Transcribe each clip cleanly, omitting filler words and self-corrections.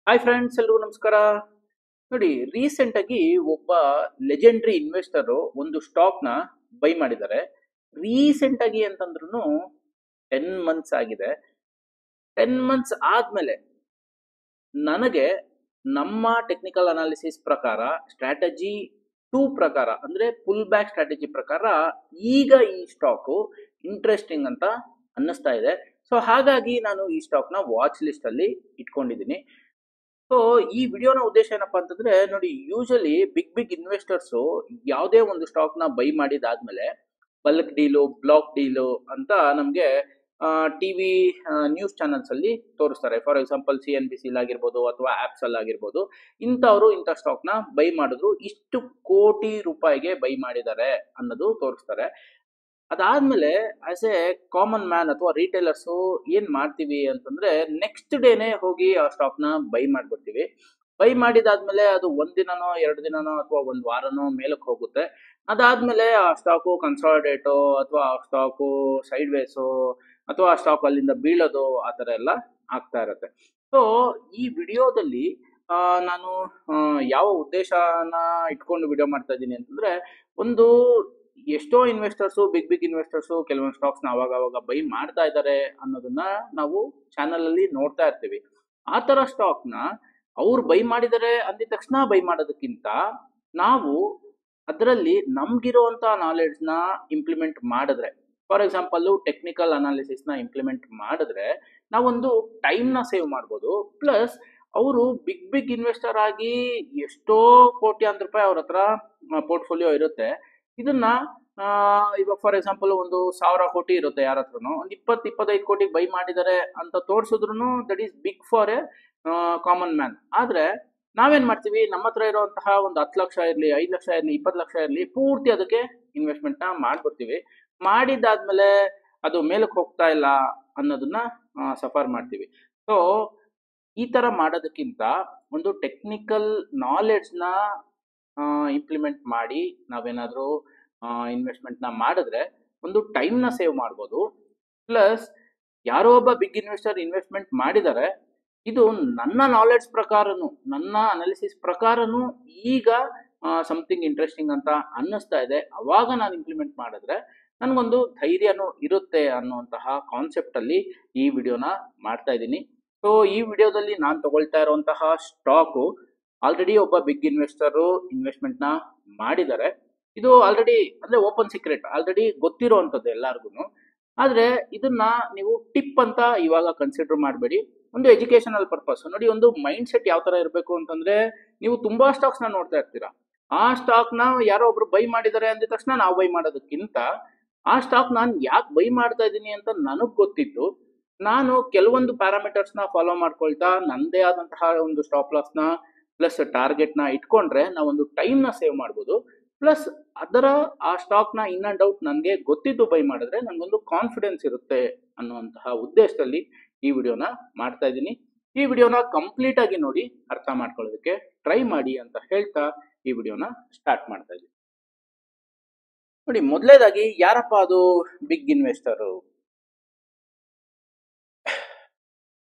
Hi friends, ಎಲ್ರಿಗೂ ನಮಸ್ಕಾರ. ನೋಡಿ, ರೀಸೆಂಟ್ ಆಗಿ ಒಬ್ಬ ಲೆಜೆಂಡ್ರಿ ಇನ್ವೆಸ್ಟರ್ ಒಂದು ಸ್ಟಾಕ್ ನ ಬೈ ಮಾಡಿದ್ದಾರೆ. ರೀಸೆಂಟ್ ಆಗಿ ಅಂತಂದ್ರೂ 10 ಮಂತ್ಸ್ ಆಗಿದೆ. 10 ಮಂತ್ಸ್ ಆದ್ಮೇಲೆ ನನಗೆ ನಮ್ಮ ಟೆಕ್ನಿಕಲ್ ಅನಾಲಿಸಿಸ್ ಪ್ರಕಾರ, ಸ್ಟ್ರಾಟಜಿ 2 ಪ್ರಕಾರ, ಅಂದ್ರೆ ಪುಲ್ ಬ್ಯಾಕ್ ಸ್ಟ್ರಾಟಜಿ ಪ್ರಕಾರ ಈಗ ಈ ಸ್ಟಾಕು ಇಂಟ್ರೆಸ್ಟಿಂಗ್ ಅಂತ ಅನ್ನಿಸ್ತಾ ಇದೆ. ಸೊ ಹಾಗಾಗಿ ನಾನು ಈ ಸ್ಟಾಕ್ ನ ವಾಚ್ ಲಿಸ್ಟ್ ಅಲ್ಲಿ ಇಟ್ಕೊಂಡಿದ್ದೀನಿ. ಸೊ ಈ ವಿಡಿಯೋನ ಉದ್ದೇಶ ಏನಪ್ಪಾ ಅಂತಂದ್ರೆ, ನೋಡಿ, ಯೂಶಲಿ ಬಿಗ್ ಇನ್ವೆಸ್ಟರ್ಸ್ ಯಾವುದೇ ಒಂದು ಸ್ಟಾಕ್ ನ ಬೈ ಮಾಡಿದಾದ್ಮೇಲೆ ಬಲ್ಕ್ ಡೀಲು, ಬ್ಲಾಕ್ ಡೀಲು ಅಂತ ನಮ್ಗೆ ಟಿವಿ ನ್ಯೂಸ್ ಚಾನಲ್ಸ್ ಅಲ್ಲಿ ತೋರಿಸ್ತಾರೆ. ಫಾರ್ ಎಕ್ಸಾಂಪಲ್ CNBC ಆಗಿರ್ಬೋದು ಅಥವಾ ಆಪ್ಸ್ ಅಲ್ಲಿ ಆಗಿರ್ಬೋದು, ಇಂಥವ್ರು ಇಂಥ ಸ್ಟಾಕ್ ನ ಬೈ ಮಾಡಿದ್ರು, ಇಷ್ಟು ಕೋಟಿ ರೂಪಾಯಿಗೆ ಬೈ ಮಾಡಿದ್ದಾರೆ ಅನ್ನೋದು ತೋರಿಸ್ತಾರೆ. ಅದಾದ್ಮೇಲೆ ಆಸ್ ಎ ಕಾಮನ್ ಮ್ಯಾನ್ ಅಥವಾ ರಿಟೇಲರ್ಸ್ ಏನ್ ಮಾಡ್ತೀವಿ ಅಂತಂದ್ರೆ, ನೆಕ್ಸ್ಟ್ ಡೇನೆ ಹೋಗಿ ಆ ಸ್ಟಾಕ್ ನ ಬೈ ಮಾಡ್ಬಿಡ್ತೀವಿ. ಬೈ ಮಾಡಿದಾದ್ಮೇಲೆ ಅದು ಒಂದಿನನೋ 2 ದಿನನೋ ಅಥವಾ ಒಂದ್ ವಾರನೋ ಮೇಲಕ್ಕೆ ಹೋಗುತ್ತೆ. ಅದಾದ್ಮೇಲೆ ಆ ಸ್ಟಾಕು ಕನ್ಸಾಲಿಡೇಟೋ ಅಥವಾ ಆ ಸ್ಟಾಕು ಸೈಡ್ ವೇಸೋ ಅಥವಾ ಆ ಸ್ಟಾಕ್ ಅಲ್ಲಿಂದ ಬೀಳೋದು, ಆ ತರ ಎಲ್ಲ ಆಗ್ತಾ ಇರತ್ತೆ. ಸೊ ಈ ವಿಡಿಯೋದಲ್ಲಿ ನಾನು ಯಾವ ಉದ್ದೇಶನ ಇಟ್ಕೊಂಡು ವಿಡಿಯೋ ಮಾಡ್ತಾ ಇದ್ದೀನಿ ಅಂತಂದ್ರೆ, ಒಂದು ಎಷ್ಟೋ ಇನ್ವೆಸ್ಟರ್ಸು, ಬಿಗ್ ಇನ್ವೆಸ್ಟರ್ಸು ಕೆಲವೊಂದು ಸ್ಟಾಕ್ಸ್ ನ ಅವಾಗ ಬೈ ಮಾಡ್ತಾ ಇದ್ದಾರೆ ಅನ್ನೋದನ್ನ ನಾವು ಚಾನಲ್ ಅಲ್ಲಿ ನೋಡ್ತಾ ಇರ್ತೀವಿ. ಆ ತರ ಸ್ಟಾಕ್ ನ ಅವ್ರು ಬೈ ಮಾಡಿದ್ದಾರೆ ಅಂದಿದ ತಕ್ಷಣ ಬೈ ಮಾಡೋದಕ್ಕಿಂತ, ನಾವು ಅದರಲ್ಲಿ ನಮ್ಗಿರುವಂತ ನಾಲೆಡ್ಜ್ ನ ಇಂಪ್ಲಿಮೆಂಟ್ ಮಾಡಿದ್ರೆ, ಫಾರ್ ಎಕ್ಸಾಂಪಲ್ ಟೆಕ್ನಿಕಲ್ ಅನಾಲಿಸಿಸ್ ನ ಇಂಪ್ಲಿಮೆಂಟ್ ಮಾಡಿದ್ರೆ ನಾವೊಂದು ಟೈಮ್ ನ ಸೇವ್ ಮಾಡ್ಬೋದು. ಪ್ಲಸ್ ಅವರು ಬಿಗ್ ಇನ್ವೆಸ್ಟರ್ ಆಗಿ ಎಷ್ಟೋ ಕೋಟ್ಯಾಂತರ ರೂಪಾಯಿ ಅವ್ರ ಹತ್ರ ಪೋರ್ಟ್ಫೋಲಿಯೋ ಇರುತ್ತೆ. ಇದನ್ನ ಇವಾಗ ಫಾರ್ ಎಕ್ಸಾಂಪಲ್ ಒಂದು 1000 ಕೋಟಿ ಇರುತ್ತೆ ಯಾರ ಹತ್ರನೋ, ಒಂದು 20-25 ಕೋಟಿ ಬೈ ಮಾಡಿದ್ದಾರೆ ಅಂತ ತೋರಿಸಿದ್ರು that is big for a common man. ಆದ್ರೆ ನಾವೇನ್ ಮಾಡ್ತೀವಿ, ನಮ್ಮ ಹತ್ರ ಇರುವಂತಹ ಒಂದು 10 ಲಕ್ಷ ಇರಲಿ, 5 ಲಕ್ಷ ಇರಲಿ, 20 ಲಕ್ಷ ಇರಲಿ, ಪೂರ್ತಿ ಅದಕ್ಕೆ ಇನ್ವೆಸ್ಟ್ಮೆಂಟ್ ನ ಮಾಡ್ಬಿಡ್ತೀವಿ. ಮಾಡಿದಾದ್ಮೇಲೆ ಅದು ಮೇಲಕ್ಕೆ ಹೋಗ್ತಾ ಇಲ್ಲ ಅನ್ನೋದನ್ನ ಸಫರ್ ಮಾಡ್ತೀವಿ. ಸೊ ಈ ತರ ಮಾಡೋದಕ್ಕಿಂತ ಒಂದು ಟೆಕ್ನಿಕಲ್ ನಾಲೆಡ್ಜ್ ನ ಇಂಪ್ಲಿಮೆಂಟ್ ಮಾಡಿ ನಾವೇನಾದ್ರೂ ಇನ್ವೆಸ್ಟ್ಮೆಂಟ್ ನ ಮಾಡಿದ್ರೆ ಒಂದು ಟೈಮ್ ನ ಸೇವ್ ಮಾಡ್ಬೋದು. ಪ್ಲಸ್ ಯಾರೋ ಒಬ್ಬ ಬಿಗ್ ಇನ್ವೆಸ್ಟರ್ ಇನ್ವೆಸ್ಟ್ಮೆಂಟ್ ಮಾಡಿದ್ದಾರೆ, ಇದು ನನ್ನ ನಾಲೆಡ್ಜ್ ಪ್ರಕಾರನು, ನನ್ನ ಅನಾಲಿಸಿಸ್ ಪ್ರಕಾರನು ಈಗ ಸಮಥಿಂಗ್ ಇಂಟ್ರೆಸ್ಟಿಂಗ್ ಅಂತ ಅನ್ನಿಸ್ತಾ ಇದೆ. ಅವಾಗ ನಾನು ಇಂಪ್ಲಿಮೆಂಟ್ ಮಾಡಿದ್ರೆ ನನಗೊಂದು ಧೈರ್ಯನೂ ಇರುತ್ತೆ ಅನ್ನುವಂತಹ ಕಾನ್ಸೆಪ್ಟ್ ಅಲ್ಲಿ ಈ ವಿಡಿಯೋನ ಮಾಡ್ತಾ ಇದ್ದೀನಿ. ಸೊ ಈ ವಿಡಿಯೋದಲ್ಲಿ ನಾನು ತಗೊಳ್ತಾ ಇರುವಂತಹ ಸ್ಟಾಕು ಆಲ್ರೆಡಿ ಒಬ್ಬ ಬಿಗ್ ಇನ್ವೆಸ್ಟರ್ ಇನ್ವೆಸ್ಟ್ಮೆಂಟ್ ನ ಮಾಡಿದ್ದಾರೆ. ಇದು ಆಲ್ರೆಡಿ ಅಂದ್ರೆ ಓಪನ್ ಸೀಕ್ರೆಟ್, ಆಲ್ರೆಡಿ ಗೊತ್ತಿರುವಂತದ್ದು ಎಲ್ಲಾರ್ಗು. ಆದ್ರೆ ಇದನ್ನ ನೀವು ಟಿಪ್ ಅಂತ ಇವಾಗ ಕನ್ಸಿಡರ್ ಮಾಡಬೇಡಿ, ಒಂದು ಎಜುಕೇಶನಲ್ ಪರ್ಪಸ್. ನೋಡಿ, ಒಂದು ಮೈಂಡ್ ಸೆಟ್ ಯಾವ ತರ ಇರಬೇಕು ಅಂತಂದ್ರೆ, ನೀವು ತುಂಬಾ ಸ್ಟಾಕ್ಸ್ ನ ನೋಡ್ತಾ ಇರ್ತೀರಾ. ಆ ಸ್ಟಾಕ್ ನ ಯಾರೋ ಒಬ್ರು ಬೈ ಮಾಡಿದ್ದಾರೆ ಅಂದಿದ ತಕ್ಷಣ ನಾವು ಬೈ ಮಾಡೋದಕ್ಕಿಂತ, ಆ ಸ್ಟಾಕ್ ನಾನು ಯಾಕೆ ಬೈ ಮಾಡ್ತಾ ಇದ್ದೀನಿ ಅಂತ ನನಗ್ ಗೊತ್ತಿದ್ದು, ನಾನು ಕೆಲವೊಂದು ಪ್ಯಾರಾಮೀಟರ್ಸ್ ನ ಫಾಲೋ ಮಾಡ್ಕೊಳ್ತಾ ನಂದೇ ಆದಂತಹ ಒಂದು ಸ್ಟಾಪ್ ಲಾಸ್ ನ ಪ್ಲಸ್ ಟಾರ್ಗೆಟ್ ನ ಇಟ್ಕೊಂಡ್ರೆ ನಾವೊಂದು ಟೈಮ್ ನ ಸೇವ್ ಮಾಡ್ಬೋದು. ಪ್ಲಸ್ ಅದರ ಆ ಸ್ಟಾಕ್ ನ ಇನ್ ಅಂಡ್ ಔಟ್ ನನಗೆ ಗೊತ್ತಿದ್ದು ಬೈ ಮಾಡಿದ್ರೆ ನನಗೊಂದು ಕಾನ್ಫಿಡೆನ್ಸ್ ಇರುತ್ತೆ ಅನ್ನುವಂತಹ ಉದ್ದೇಶದಲ್ಲಿ ಈ ವಿಡಿಯೋನ ಮಾಡ್ತಾ ಇದ್ದೀನಿ. ಈ ವಿಡಿಯೋನ ಕಂಪ್ಲೀಟ್ ಆಗಿ ನೋಡಿ ಅರ್ಥ ಮಾಡ್ಕೊಳ್ಳೋದಕ್ಕೆ ಟ್ರೈ ಮಾಡಿ ಅಂತ ಹೇಳ್ತಾ ಈ ವಿಡಿಯೋನ ಸ್ಟಾರ್ಟ್ ಮಾಡ್ತಾ ಇದ್ದೀನಿ. ನೋಡಿ, ಮೊದಲೇದಾಗಿ ಯಾರಪ್ಪ ಅದು ಬಿಗ್ ಇನ್ವೆಸ್ಟರ್?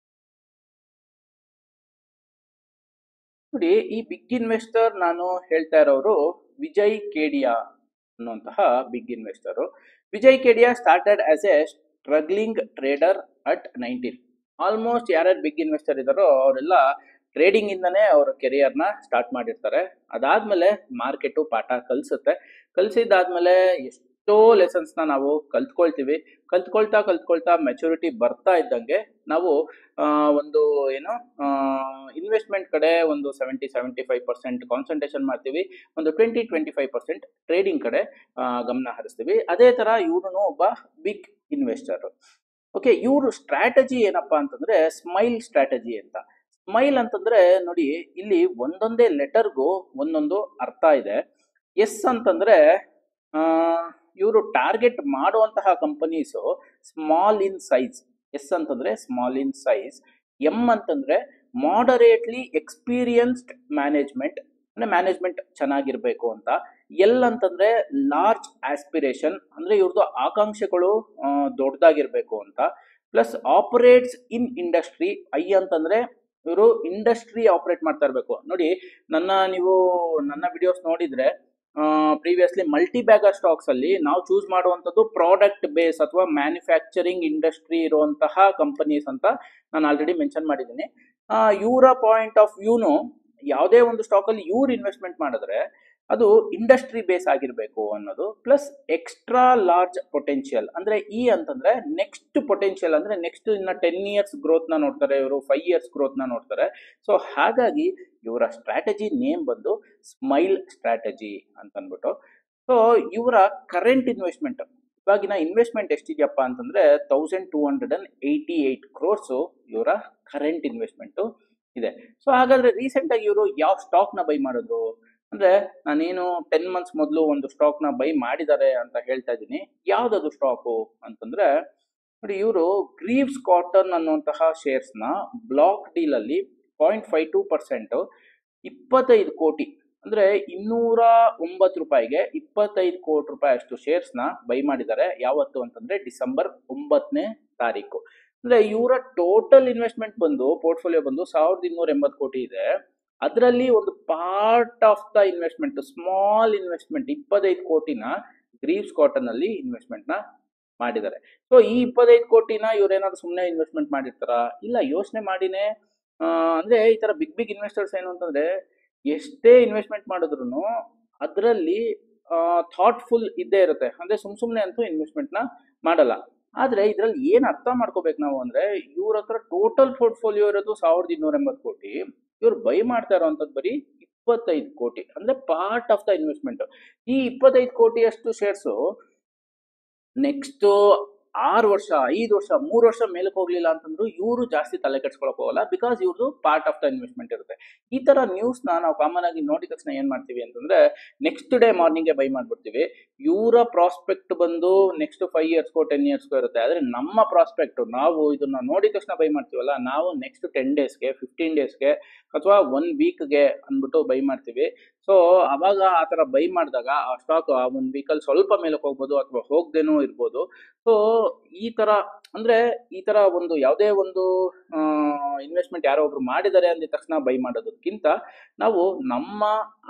ನೋಡಿ, ಈ ಬಿಗ್ ಇನ್ವೆಸ್ಟರ್ ನಾನು ಹೇಳ್ತಾ ಇರೋರು ವಿಜಯ್ ಕೇಡಿಯಾ ಅನ್ನುವಂತಹ big investor. Vijay Kedia started as a struggling trader at 19. Almost ಯಾರ್ಯಾರು ಬಿಗ್ ಇನ್ವೆಸ್ಟರ್ ಇದಾರೋ ಅವರೆಲ್ಲ ಟ್ರೇಡಿಂಗ್ ಇಂದನೇ ಅವರ ಕೆರಿಯರ್ ನ ಸ್ಟಾರ್ಟ್ ಮಾಡಿರ್ತಾರೆ. ಅದಾದ್ಮೇಲೆ ಮಾರ್ಕೆಟು ಪಾಠ ಕಲಿಸುತ್ತೆ. ಕಲಿಸಿದಾದ್ಮೇಲೆ ಎಷ್ಟೋ ಲೆಸನ್ಸ್ ನ ನಾವು ಕಲ್ತ್ಕೊಳ್ತಾ ಮೆಚುರಿಟಿ ಬರ್ತಾ ಇದ್ದಂಗೆ ನಾವು ಒಂದು ಏನು ಇನ್ವೆಸ್ಟ್ಮೆಂಟ್ ಕಡೆ ಒಂದು 70-75% ಕಾನ್ಸಂಟ್ರೇಷನ್ ಮಾಡ್ತೀವಿ, ಒಂದು 20-25% ಟ್ರೇಡಿಂಗ್ ಕಡೆ ಗಮನ ಹರಿಸ್ತೀವಿ. ಅದೇ ತರ ಇವ್ರು ಒಬ್ಬ ಬಿಗ್ ಇನ್ವೆಸ್ಟರ್. ಓಕೆ, ಇವ್ರ ಸ್ಟ್ರಾಟಜಿ ಏನಪ್ಪಾ ಅಂತಂದ್ರೆ ಸ್ಮೈಲ್ ಸ್ಟ್ರಾಟಜಿ ಅಂತ. ಸ್ಮೈಲ್ ಅಂತಂದ್ರೆ ನೋಡಿ, ಇಲ್ಲಿ ಒಂದೊಂದೇ ಲೆಟರ್ಗೂ ಒಂದೊಂದು ಅರ್ಥ ಇದೆ. ಎಸ್ ಅಂತಂದ್ರೆ ಇವರು ಟಾರ್ಗೆಟ್ ಮಾಡುವಂತಹ companies small in size. S ಅಂತಂದ್ರೆ ಸ್ಮಾಲ್ ಇನ್ ಸೈಜ್. ಎಂ ಅಂತಂದ್ರೆ ಮಾಡರೇಟ್ಲಿ ಎಕ್ಸ್ಪೀರಿಯನ್ಸ್ಡ್ ಮ್ಯಾನೇಜ್ಮೆಂಟ್, ಅಂದ್ರೆ ಮ್ಯಾನೇಜ್ಮೆಂಟ್ ಚೆನ್ನಾಗಿರ್ಬೇಕು ಅಂತ. ಎಲ್ ಅಂತಂದ್ರೆ ಲಾರ್ಜ್ ಆಸ್ಪಿರೇಷನ್, ಅಂದ್ರೆ ಇವ್ರದ್ದು ಆಕಾಂಕ್ಷೆಗಳು ದೊಡ್ಡದಾಗಿರ್ಬೇಕು ಅಂತ. Plus operates in industry. I ಅಂತಂದ್ರೆ ಇವರು ಇಂಡಸ್ಟ್ರಿ ಆಪರೇಟ್ ಮಾಡ್ತಾ ಇರಬೇಕು. ನೋಡಿ, ನೀವು ನನ್ನ ವಿಡಿಯೋಸ್ ನೋಡಿದ್ರೆ ಪ್ರೀವಿಯಸ್ಲಿ ಮಲ್ಟಿ ಬ್ಯಾಗರ್ ಸ್ಟಾಕ್ಸ್ ಅಲ್ಲಿ ನಾವು ಚೂಸ್ ಮಾಡುವಂಥದ್ದು ಪ್ರಾಡಕ್ಟ್ ಬೇಸ್ ಅಥವಾ ಮ್ಯಾನುಫ್ಯಾಕ್ಚರಿಂಗ್ ಇಂಡಸ್ಟ್ರಿ ಇರುವಂತಹ ಕಂಪನೀಸ್ ಅಂತ ನಾನು ಆಲ್ರೆಡಿ ಮೆನ್ಷನ್ ಮಾಡಿದ್ದೀನಿ. ಇವರ ಪಾಯಿಂಟ್ ಆಫ್ ವ್ಯೂನು ಯಾವುದೇ ಒಂದು ಸ್ಟಾಕ್ ಅಲ್ಲಿ ಇವ್ರು ಇನ್ವೆಸ್ಟ್ಮೆಂಟ್ ಮಾಡಿದ್ರೆ ಅದು ಇಂಡಸ್ಟ್ರಿ ಬೇಸ್ ಆಗಿರಬೇಕು ಅನ್ನೋದು, ಪ್ಲಸ್ ಎಕ್ಸ್ಟ್ರಾ ಲಾರ್ಜ್ ಪೊಟೆನ್ಷಿಯಲ್. ಅಂದ್ರೆ ಅಂತಂದ್ರೆ ನೆಕ್ಸ್ಟ್ ಪೊಟೆನ್ಷಿಯಲ್, ಅಂದ್ರೆ ನೆಕ್ಸ್ಟ್ ಇನ್ನ 10 ಇಯರ್ಸ್ ಗ್ರೋತ್ ನ ನೋಡ್ತಾರೆ ಇವರು, 5 ಇಯರ್ಸ್ ಗ್ರೋತ್ ನ ನೋಡ್ತಾರೆ. ಸೊ ಹಾಗಾಗಿ ಇವರ ಸ್ಟ್ರಾಟಜಿ ನೇಮ್ ಬಂದು ಸ್ಮೈಲ್ ಸ್ಟ್ರಾಟಜಿ ಅಂತ ಅಂದ್ಬಿಟ್ಟು. ಸೊ ಇವರ ಕರೆಂಟ್ ಇನ್ವೆಸ್ಟ್ಮೆಂಟ್, ಇವಾಗಿನ ಇನ್ವೆಸ್ಟ್ಮೆಂಟ್ ಎಷ್ಟಿದೆಯಪ್ಪ ಅಂತಂದ್ರೆ 1288 crores ಇವರ ಕರೆಂಟ್ ಇನ್ವೆಸ್ಟ್ಮೆಂಟ್ ಇದೆ. ಸೊ ಹಾಗಾದ್ರೆ ರೀಸೆಂಟ್ ಆಗಿ ಇವರು ಯಾವ ಸ್ಟಾಕ್ ನ ಬೈ ಮಾಡಿದ್ರು ಅಂದ್ರೆ, ನಾನೇನು 10 months ಮೊದಲು ಒಂದು ಸ್ಟಾಕ್ ನ ಬೈ ಮಾಡಿದ್ದಾರೆ ಅಂತ ಹೇಳ್ತಾ ಇದ್ದೀನಿ. ಯಾವ್ದದು ಸ್ಟಾಕು ಅಂತಂದ್ರೆ ನೋಡಿ, ಇವರು ಗ್ರೀವ್ಸ್ ಕಾಟನ್ ಅನ್ನುವಂತಹ ಶೇರ್ಸ್ ನ ಬ್ಲಾಕ್ ಡೀಲ್ ಅಲ್ಲಿ 0.52% 25 ಕೋಟಿ ಅಂದ್ರೆ 209 ರೂಪಾಯಿಗೆ 25 ಕೋಟಿ ರೂಪಾಯಿ ಅಷ್ಟು ಶೇರ್ಸ್ ನ ಬೈ ಮಾಡಿದ್ದಾರೆ. ಯಾವತ್ತು ಅಂತಂದ್ರೆ ಡಿಸೆಂಬರ್ 9ನೇ ತಾರೀಕು. ಅಂದ್ರೆ ಇವರ ಟೋಟಲ್ ಇನ್ವೆಸ್ಟ್ಮೆಂಟ್ ಬಂದು ಪೋರ್ಟ್ಫೋಲಿಯೋ ಬಂದು 1280 ಕೋಟಿ ಇದೆ. ಅದರಲ್ಲಿ ಒಂದು part of the investment, small investment 25 ಕೋಟಿನ ಗ್ರೀವ್ಸ್ ಕಾಟನ್ ಅಲ್ಲಿ ಇನ್ವೆಸ್ಟ್ಮೆಂಟ್ ನ ಮಾಡಿದ್ದಾರೆ. ಸೊ ಈ 25 ಕೋಟಿನ ಇವ್ರೇನಾದ್ರು ಸುಮ್ಮನೆ ಇನ್ವೆಸ್ಟ್ಮೆಂಟ್ ಮಾಡಿರ್ತಾರ? ಇಲ್ಲ, ಯೋಚನೆ ಮಾಡಿನೇ. ಅಂದ್ರೆ ಈ ತರ ಬಿಗ್ ಇನ್ವೆಸ್ಟರ್ಸ್ ಏನು ಅಂತಂದ್ರೆ ಎಷ್ಟೇ ಇನ್ವೆಸ್ಟ್ಮೆಂಟ್ ಮಾಡಿದ್ರು ಅದರಲ್ಲಿ ಥಾಟ್ಫುಲ್ ಇದ್ದೇ ಇರುತ್ತೆ. ಅಂದ್ರೆ ಸುಮ್ನೆ ಅಂತೂ ಇನ್ವೆಸ್ಟ್ಮೆಂಟ್ ನ ಮಾಡಲ್ಲ. ಆದ್ರೆ ಇದ್ರಲ್ಲಿ ಏನ್ ಅರ್ಥ ಮಾಡ್ಕೋಬೇಕು ನಾವು ಅಂದ್ರೆ, ಇವ್ರ ಹತ್ರ ಟೋಟಲ್ ಪೋರ್ಟ್ಫೋಲಿಯೋ ಇರೋದು 1280 ಕೋಟಿ, ಇವ್ರು ಬೈ ಮಾಡ್ತಾ ಇರೋಂಥದ್ದು ಬರೀ 25 ಕೋಟಿ, ಅಂದ್ರೆ ಪಾರ್ಟ್ ಆಫ್ ದ ಇನ್ವೆಸ್ಟ್ಮೆಂಟ್. ಈ 25 ಕೋಟಿಯಷ್ಟು ಶೇರ್ಸ್ ನೆಕ್ಸ್ಟ್ 6 ವರ್ಷ, 5 ವರ್ಷ, 3 ವರ್ಷ ಮೇಲಕ್ಕೆ ಹೋಗ್ಲಿಲ್ಲ ಅಂತಂದ್ರು ಇವರು ಜಾಸ್ತಿ ತಲೆ ಕೆಡ್ಸ್ಕೊಳಕ್ ಹೋಗಲ್ಲ, ಬಿಕಾಸ್ ಇವ್ರದ್ದು ಪಾರ್ಟ್ ಆಫ್ ದ ಇನ್ವೆಸ್ಟ್ಮೆಂಟ್ ಇರುತ್ತೆ. ಈ ತರ ನ್ಯೂಸ್ ನಾವು ಕಾಮನ್ ಆಗಿ ನೋಡಿದ ತಕ್ಷಣ ಏನ್ ಮಾಡ್ತೀವಿ ಅಂತಂದ್ರೆ, ನೆಕ್ಸ್ಟ್ ಡೇ ಮಾರ್ನಿಂಗ್ ಬೈ ಮಾಡ್ಬಿಡ್ತೀವಿ. ಇವರ ಪ್ರಾಸ್ಪೆಕ್ಟ್ ಬಂದು ನೆಕ್ಸ್ಟ್ 5 ಇಯರ್ಸ್ಗೋ 10 ಇಯರ್ಸ್ಗೋ ಇರುತ್ತೆ. ಆದ್ರೆ ನಮ್ಮ ಪ್ರಾಸ್ಪೆಕ್ಟ್, ನಾವು ಇದನ್ನ ನೋಡಿದ ತಕ್ಷಣ ಬೈ ಮಾಡ್ತೀವಲ್ಲ, ನಾವು ನೆಕ್ಸ್ಟ್ 10 ಡೇಸ್ಗೆ 15 ಡೇಸ್ಗೆ ಅಥವಾ 1 ವೀಕ್ಗೆ ಅಂದ್ಬಿಟ್ಟು ಬೈ ಮಾಡ್ತೀವಿ. ಸೊ ಅವಾಗ ಆ ತರ ಬೈ ಮಾಡಿದಾಗ ಆ ಸ್ಟಾಕ್ ಆ 1 ವೀಕಲ್ಲಿ ಸ್ವಲ್ಪ ಮೇಲಕ್ಕೆ ಹೋಗ್ಬೋದು ಅಥವಾ ಹೋಗ್ದೇನೂ ಇರ್ಬೋದು. ಸೊ ಈ ತರ ಅಂದ್ರೆ ಈ ತರ ಒಂದು ಯಾವುದೇ ಒಂದು ಇನ್ವೆಸ್ಟ್ಮೆಂಟ್ ಯಾರೋ ಒಬ್ರು ಮಾಡಿದ್ದಾರೆ ಅಂದ ತಕ್ಷಣ ಬೈ ಮಾಡೋದಕ್ಕಿಂತ ನಾವು ನಮ್ಮ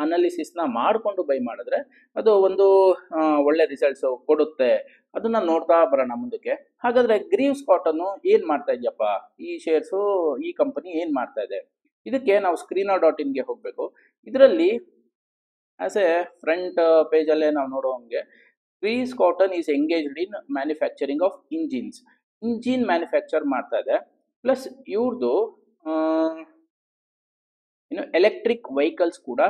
ಅನಾಲಿಸಿಸ್ ನ ಮಾಡ್ಕೊಂಡು ಬೈ ಮಾಡಿದ್ರೆ ಅದು ಒಂದು ಒಳ್ಳೆ ರಿಸಲ್ಟ್ಸ್ ಕೊಡುತ್ತೆ. ಅದನ್ನ ನೋಡ್ತಾ ಬರೋಣ ಮುಂದಕ್ಕೆ. ಹಾಗಾದ್ರೆ ಗ್ರೀವ್ಸ್ ಕಾಟನ್ ಏನ್ ಮಾಡ್ತಾ ಇದೆಯಪ್ಪ, ಈ ಶೇರ್ಸು, ಈ ಕಂಪನಿ ಏನ್ ಮಾಡ್ತಾ ಇದೆ? ಇದಕ್ಕೆ ನಾವು screener.in ಹೋಗ್ಬೇಕು. ಇದರಲ್ಲಿ ಆಸ್ ಎ ಫ್ರಂಟ್ ಪೇಜ್ ಅಲ್ಲೇ ನಾವು ನೋಡುವಂಗೆ, Greaves Cotton is engaged in manufacturing of engine manufacture ಮಾಡ್ತಾ ಇದೆ. ಪ್ಲಸ್ ಇವ್ರದ್ದು ಇನ್ನು ಎಲೆಕ್ಟ್ರಿಕ್ ವೆಹಿಕಲ್ಸ್ ಕೂಡ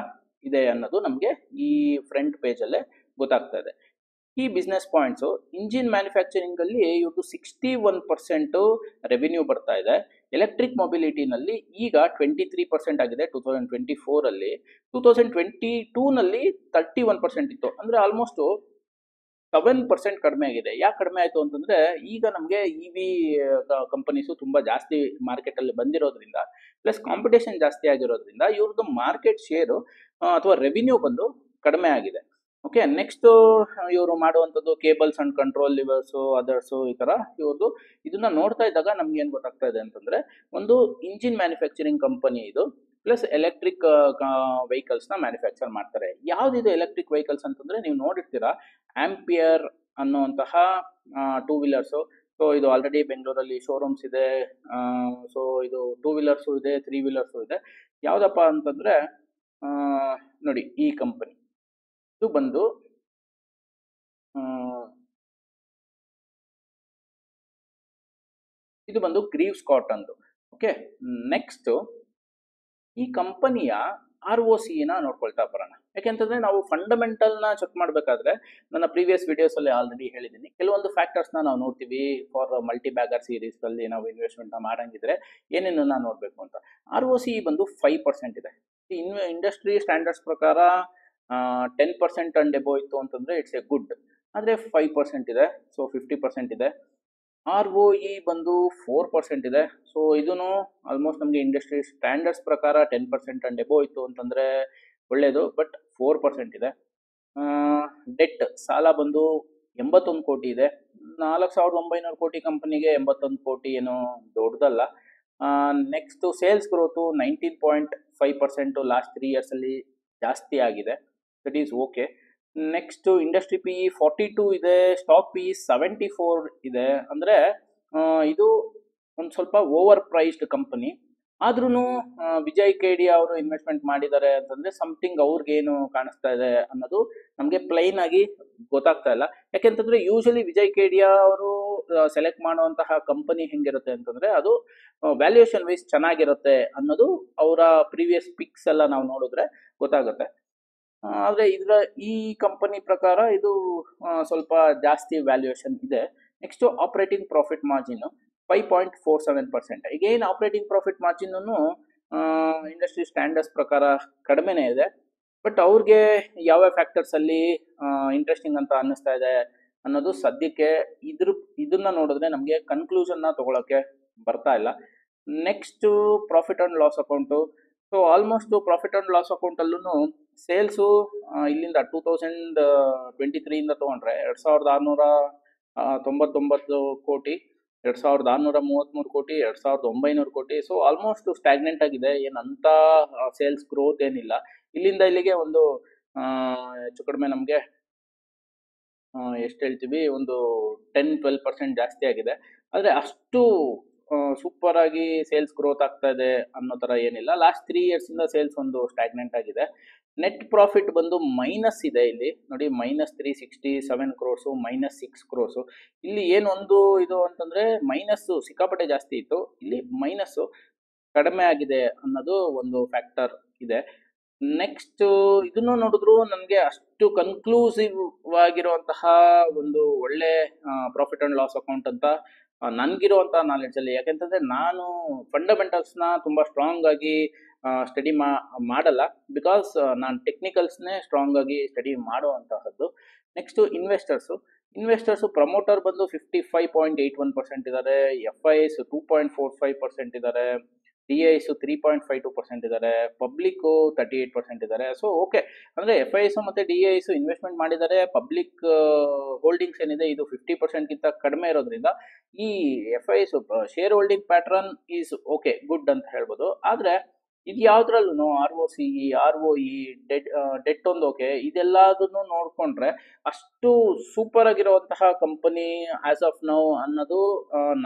ಇದೆ ಅನ್ನೋದು ನಮಗೆ ಈ ಫ್ರಂಟ್ ಪೇಜ್ ಅಲ್ಲೇ ಗೊತ್ತಾಗ್ತಾ ಇದೆ. ಈ ಬಿಸ್ನೆಸ್ ಪಾಯಿಂಟ್ಸ್, ಇಂಜಿನ್ ಮ್ಯಾನುಫ್ಯಾಕ್ಚರಿಂಗ್ ಅಲ್ಲಿ ಇವ್ರದ್ದು 61% ರೆವಿನ್ಯೂ ಬರ್ತಾ ಇದೆ. ಎಲೆಕ್ಟ್ರಿಕ್ ಮೊಬಿಲಿಟಿನಲ್ಲಿ ಈಗ 23% ಆಗಿದೆ 2024 ಅಲ್ಲಿ. 2022 ನಲ್ಲಿ 31% ಇತ್ತು. ಅಂದ್ರೆ ಆಲ್ಮೋಸ್ಟ್ 7% ಕಡಿಮೆ ಆಗಿದೆ. ಯಾಕೆ ಕಡಿಮೆ ಆಯ್ತು ಅಂತಂದ್ರೆ, ಈಗ ನಮಗೆ ಇವಿ ಕಂಪನೀಸು ತುಂಬಾ ಜಾಸ್ತಿ ಮಾರ್ಕೆಟ್ ಅಲ್ಲಿ ಬಂದಿರೋದ್ರಿಂದ, ಪ್ಲಸ್ ಕಾಂಪಿಟೇಷನ್ ಜಾಸ್ತಿ ಆಗಿರೋದ್ರಿಂದ ಇವ್ರದ್ದು ಮಾರ್ಕೆಟ್ ಶೇರು ಅಥವಾ ರೆವಿನ್ಯೂ ಬಂದು ಕಡಿಮೆ ಆಗಿದೆ. ಓಕೆ, ನೆಕ್ಸ್ಟ್ ಇವರು ಮಾಡುವಂಥದ್ದು ಕೇಬಲ್ಸ್ ಅಂಡ್ ಕಂಟ್ರೋಲ್ ಲಿವರ್ಸು, ಅದರ್ಸು, ಈ ತರ ಇವ್ರದ್ದು. ಇದನ್ನ ನೋಡ್ತಾ ಇದ್ದಾಗ ನಮ್ಗೆ ಏನ್ ಗೊತ್ತಾಗ್ತಾ ಇದೆ ಅಂತಂದ್ರೆ, ಒಂದು ಇಂಜಿನ್ ಮ್ಯಾನುಫ್ಯಾಕ್ಚರಿಂಗ್ ಕಂಪನಿ ಇದು, ಪ್ಲಸ್ ಎಲೆಕ್ಟ್ರಿಕ್ ವೆಹಿಕಲ್ಸ್ ನ ಮ್ಯಾನುಫ್ಯಾಕ್ಚರ್ ಮಾಡ್ತಾರೆ. ಯಾವ್ದಿದು ಎಲೆಕ್ಟ್ರಿಕ್ ವೆಹಿಕಲ್ಸ್ ಅಂತಂದ್ರೆ, ನೀವು ನೋಡಿರ್ತೀರಾ ಆಂಪಿಯರ್ ಅನ್ನುವಂತಹ 2 ವೀಲರ್ಸು. ಸೊ ಇದು ಆಲ್ರೆಡಿ ಬೆಂಗಳೂರಲ್ಲಿ ಶೋರೂಮ್ಸ್ ಇದೆ. ಸೊ ಇದು 2 ವೀಲರ್ಸು ಇದೆ, 3 ವೀಲರ್ಸು ಇದೆ. ಯಾವ್ದಪ್ಪ ಅಂತಂದ್ರೆ ನೋಡಿ, ಈ ಕಂಪನಿ ಇದು ಬಂದು ಗ್ರೀವ್ಸ್ ಕಾಟನ್. ಓಕೆ, ನೆಕ್ಸ್ಟ್ ಈ ಕಂಪನಿಯ ROC ನ ನೋಡ್ಕೊಳ್ತಾ ಬರೋಣ. ಯಾಕೆಂತಂದ್ರೆ ನಾವು ಫಂಡಮೆಂಟಲ್ ನ ಚೆಕ್ ಮಾಡಬೇಕಾದ್ರೆ, ನನ್ನ ಪ್ರೀವಿಯಸ್ ವಿಡಿಯೋಸ್ ಅಲ್ಲಿ ಆಲ್ರೆಡಿ ಹೇಳಿದ್ದೀನಿ, ಕೆಲವೊಂದು ಫ್ಯಾಕ್ಟರ್ಸ್ ನಾವು ನೋಡ್ತೀವಿ. ಫಾರ್ ಮಲ್ಟಿ ಬ್ಯಾಗರ್ ಸೀರೀಸ್ ಅಲ್ಲಿ ನಾವು ಇನ್ವೆಸ್ಟ್ಮೆಂಟ್ ಮಾಡಂಗಿದ್ರೆ ಏನೇನು ನೋಡ್ಬೇಕು ಅಂತ. ROC ಬಂದು 5% ಇದೆ. ಇಂಡಸ್ಟ್ರಿ ಸ್ಟ್ಯಾಂಡರ್ಡ್ಸ್ ಪ್ರಕಾರ 10% ಅಂಡ್ ಎಬೋ ಇತ್ತು ಅಂತಂದ್ರೆ ಇಟ್ಸ್ ಎ ಗುಡ್. ಆದ್ರೆ 5% ಇದೆ, ಸೊ 50% ಇದೆ. ROE ಬಂದು 4% ಇದೆ. ಸೊ ಇದನ್ನು ಆಲ್ಮೋಸ್ಟ್ ನಮಗೆ ಇಂಡಸ್ಟ್ರಿ ಸ್ಟ್ಯಾಂಡರ್ಡ್ಸ್ ಪ್ರಕಾರ 10% ಅಂಡ್ ಎಬೋ ಇತ್ತು ಅಂತಂದ್ರೆ ಒಳ್ಳೇದು, ಬಟ್ 4% ಇದೆ. ಡೆಟ್ ಸಾಲ ಬಂದು 81 ಕೋಟಿ ಇದೆ. 4900 ಕೋಟಿ ಕಂಪನಿಗೆ 81 ಕೋಟಿ ಏನು ದೊಡ್ಡದಲ್ಲ. ನೆಕ್ಸ್ಟ್ ಸೇಲ್ಸ್ ಗ್ರೋತು 19.5% ಲಾಸ್ಟ್ 3 ಇಯರ್ಸಲ್ಲಿ ಜಾಸ್ತಿ ಆಗಿದೆ. That is okay. Next industry P 42 ಇದೆ, ಸ್ಟಾಕ್ ಪಿ 74 ಇದೆ. ಅಂದರೆ ಇದು ಒಂದು ಸ್ವಲ್ಪ ಓವರ್ ಪ್ರೈಸ್ಡ್ ಕಂಪನಿ. ಆದ್ರೂ ವಿಜಯ್ ಕೇಡಿ ಅವರು ಇನ್ವೆಸ್ಟ್ಮೆಂಟ್ ಮಾಡಿದ್ದಾರೆ ಅಂತಂದ್ರೆ ಸಮಥಿಂಗ್ ಅವ್ರಿಗೇನು ಕಾಣಿಸ್ತಾ ಇದೆ ಅನ್ನೋದು ನಮಗೆ ಪ್ಲೈನ್ ಆಗಿ ಗೊತ್ತಾಗ್ತಾ ಇಲ್ಲ. ಯಾಕೆಂತಂದ್ರೆ ಯೂಶಲಿ ವಿಜಯ್ ಕೇಡಿಯಾ ಅವರು ಸೆಲೆಕ್ಟ್ ಮಾಡುವಂತಹ ಕಂಪನಿ ಹೆಂಗಿರುತ್ತೆ ಅಂತಂದ್ರೆ ಅದು ವ್ಯಾಲ್ಯೂಯೇಷನ್ ವೈಸ್ ಚೆನ್ನಾಗಿರುತ್ತೆ ಅನ್ನೋದು ಅವರ ಪ್ರೀವಿಯಸ್ ಪಿಕ್ಸ್ ಎಲ್ಲ ನಾವು ನೋಡಿದ್ರೆ ಗೊತ್ತಾಗುತ್ತೆ. ಆದರೆ ಇದರ ಈ ಕಂಪನಿ ಪ್ರಕಾರ ಇದು ಸ್ವಲ್ಪ ಜಾಸ್ತಿ ವ್ಯಾಲ್ಯೂಯೇಷನ್ ಇದೆ. Next operating profit margin 5.47%. ಈಗೇನು operating profit margin industry standards ಪ್ರಕಾರ ಕಡಿಮೆನೇ ಇದೆ. ಬಟ್ ಅವ್ರಿಗೆ ಯಾವ ಫ್ಯಾಕ್ಟರ್ಸ್ ಅಲ್ಲಿ ಇಂಟ್ರೆಸ್ಟಿಂಗ್ ಅಂತ ಅನ್ನಿಸ್ತಾ ಇದೆ ಅನ್ನೋದು ಸದ್ಯಕ್ಕೆ ಇದನ್ನ ನೋಡಿದ್ರೆ ನಮಗೆ ಕನ್ಕ್ಲೂಷನ್ನ ತಗೊಳಕ್ಕೆ ಬರ್ತಾ ಇಲ್ಲ. Next profit and loss account. So almost profit and loss ಅಕೌಂಟಲ್ಲೂ ಸೇಲ್ಸು ಇಲ್ಲಿಂದ 2023 ತೊಗೊಂಡ್ರೆ 2699 ಕೋಟಿ, 2633 ಕೋಟಿ, 2900 ಕೋಟಿ. ಸೊ ಆಲ್ಮೋಸ್ಟ್ ಸ್ಟ್ಯಾಗ್ನೆಂಟ್ ಆಗಿದೆ. ಏನಂತ ಸೇಲ್ಸ್ ಗ್ರೋತ್ ಏನಿಲ್ಲ. ಇಲ್ಲಿಂದ ಇಲ್ಲಿಗೆ ಒಂದು ಹೆಚ್ಚು ಕಡಿಮೆ ನಮಗೆ ಎಷ್ಟು ಹೇಳ್ತೀವಿ, ಒಂದು 10-12% ಜಾಸ್ತಿ ಆಗಿದೆ. ಆದರೆ ಅಷ್ಟು ಸೂಪರ್ ಆಗಿ ಸೇಲ್ಸ್ ಗ್ರೋತ್ ಆಗ್ತಾ ಇದೆ ಅನ್ನೋ ಥರ ಏನಿಲ್ಲ. ಲಾಸ್ಟ್ 3 ಇಯರ್ಸಿಂದ ಸೇಲ್ಸ್ ಒಂದು ಸ್ಟ್ಯಾಗ್ನೆಂಟ್ ಆಗಿದೆ. ನೆಟ್ ಪ್ರಾಫಿಟ್ ಬಂದು ಮೈನಸ್ ಇದೆ. ಇಲ್ಲಿ ನೋಡಿ -367 ಕ್ರೋರ್ಸು, -6 ಕ್ರೋರ್ಸು. ಇಲ್ಲಿ ಏನೊಂದು ಇದು ಅಂತಂದ್ರೆ ಮೈನಸ್ಸು ಸಿಕ್ಕಾಪಟ್ಟೆ ಜಾಸ್ತಿ ಇತ್ತು, ಇಲ್ಲಿ ಮೈನಸ್ಸು ಕಡಿಮೆ ಆಗಿದೆ ಅನ್ನೋದು ಒಂದು ಫ್ಯಾಕ್ಟರ್ ಇದೆ. ನೆಕ್ಸ್ಟ್ ಇದನ್ನು ನೋಡಿದ್ರು ನನಗೆ ಅಷ್ಟು ಕನ್ಕ್ಲೂಸಿವ್ ಆಗಿರುವಂತಹ ಒಂದು ಒಳ್ಳೆ ಪ್ರಾಫಿಟ್ ಅಂಡ್ ಲಾಸ್ ಅಕೌಂಟ್ ಅಂತ ನನಗಿರುವಂಥ ನಾಲೆಡ್ಜಲ್ಲಿ. ಯಾಕೆಂತಂದರೆ ನಾನು ಫಂಡಮೆಂಟಲ್ಸ್ನ ತುಂಬ ಸ್ಟ್ರಾಂಗ್ ಆಗಿ ಸ್ಟಡಿ ಮಾಡಲ್ಲ, ಬಿಕಾಸ್ ನಾನು ಟೆಕ್ನಿಕಲ್ಸ್ನೇ ಸ್ಟ್ರಾಂಗ್ ಆಗಿ ಸ್ಟಡಿ ಮಾಡುವಂತಹದ್ದು. ನೆಕ್ಸ್ಟು ಇನ್ವೆಸ್ಟರ್ಸು ಪ್ರಮೋಟರ್ ಬಂದು 55.81% ಇದ್ದಾರೆ, FIs 2.45% ಇದ್ದಾರೆ, DIs 3.52% ಇದ್ದಾರೆ, ಪಬ್ಲಿಕ್ಕು 38% ಇದ್ದಾರೆ. ಸೊ ಓಕೆ, ಅಂದರೆ FIs ಮತ್ತು DIs ಇನ್ವೆಸ್ಟ್ಮೆಂಟ್ ಮಾಡಿದ್ದಾರೆ. ಪಬ್ಲಿಕ್ ಹೋಲ್ಡಿಂಗ್ಸ್ ಏನಿದೆ ಇದು 50%ಗಿಂತ ಕಡಿಮೆ ಇರೋದ್ರಿಂದ ಈ FIs share holding pattern is okay, good ಅಂತ ಹೇಳ್ಬೋದು. ಆದರೆ ಇದು ಯಾವುದ್ರಲ್ಲೂ ROCE, ROE, ಡೆಟ್ ಒಂದು ಓಕೆ, ಇದೆಲ್ಲದನ್ನು ನೋಡಿಕೊಂಡ್ರೆ ಅಷ್ಟು ಸೂಪರ್ ಆಗಿರುವಂತಹ ಕಂಪನಿ ಆಸ್ ಆಫ್ ನೌ ಅನ್ನೋದು